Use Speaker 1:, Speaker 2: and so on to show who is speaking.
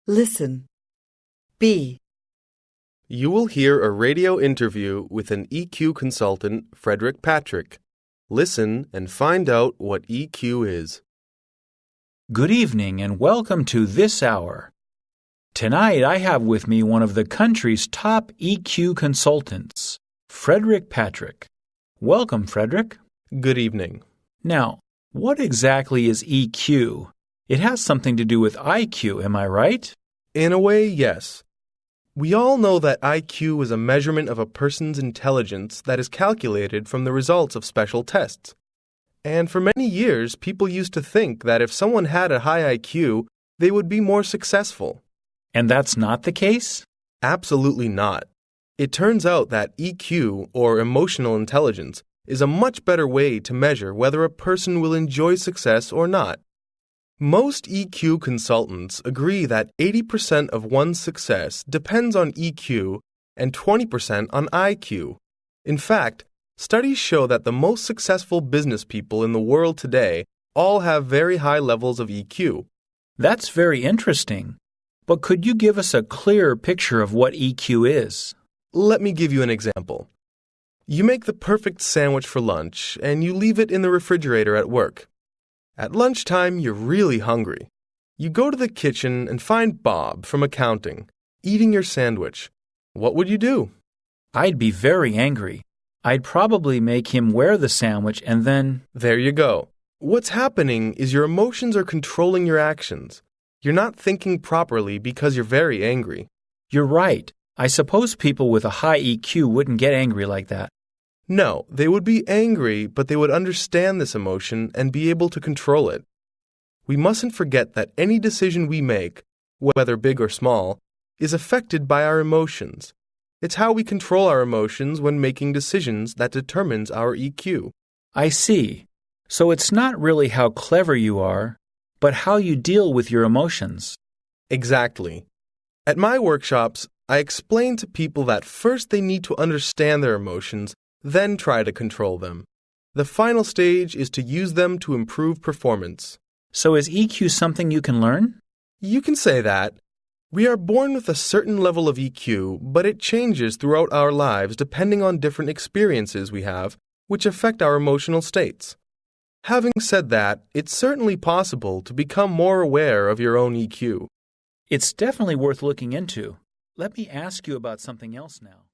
Speaker 1: Listen. B.
Speaker 2: You will hear a radio interview with an EQ consultant, Frederick Patrick. Listen and find out what EQ is.
Speaker 3: Good evening and welcome to This Hour. Tonight I have with me one of the country's top EQ consultants, Frederick Patrick. Welcome, Frederick.
Speaker 2: Good evening.
Speaker 3: Now, what exactly is EQ? It has something to do with IQ, am I right?
Speaker 2: In a way, yes. We all know that IQ is a measurement of a person's intelligence that is calculated from the results of special tests. And for many years, people used to think that if someone had a high IQ, they would be more successful.
Speaker 3: And that's not the case?
Speaker 2: Absolutely not. It turns out that EQ, or emotional intelligence, is a much better way to measure whether a person will enjoy success or not. Most EQ consultants agree that 80% of one's success depends on EQ and 20% on IQ. In fact, studies show that the most successful business people in the world today all have very high levels of EQ.
Speaker 3: That's very interesting. But could you give us a clearer picture of what EQ is?
Speaker 2: Let me give you an example. You make the perfect sandwich for lunch and you leave it in the refrigerator at work. At lunchtime, you're really hungry. You go to the kitchen and find Bob from accounting, eating your sandwich. What would you do?
Speaker 3: I'd be very angry. I'd probably make him wear the sandwich and then...
Speaker 2: There you go. What's happening is your emotions are controlling your actions. You're not thinking properly because you're very angry.
Speaker 3: You're right. I suppose people with a high EQ wouldn't get angry like that.
Speaker 2: No, they would be angry, but they would understand this emotion and be able to control it. We mustn't forget that any decision we make, whether big or small, is affected by our emotions. It's how we control our emotions when making decisions that determines our EQ.
Speaker 3: I see. So it's not really how clever you are, but how you deal with your emotions.
Speaker 2: Exactly. At my workshops, I explain to people that first they need to understand their emotions, then try to control them. The final stage is to use them to improve performance.
Speaker 3: So is EQ something you can learn?
Speaker 2: You can say that. We are born with a certain level of EQ, but it changes throughout our lives depending on different experiences we have, which affect our emotional states. Having said that, it's certainly possible to become more aware of your own EQ.
Speaker 3: It's definitely worth looking into. Let me ask you about something else now.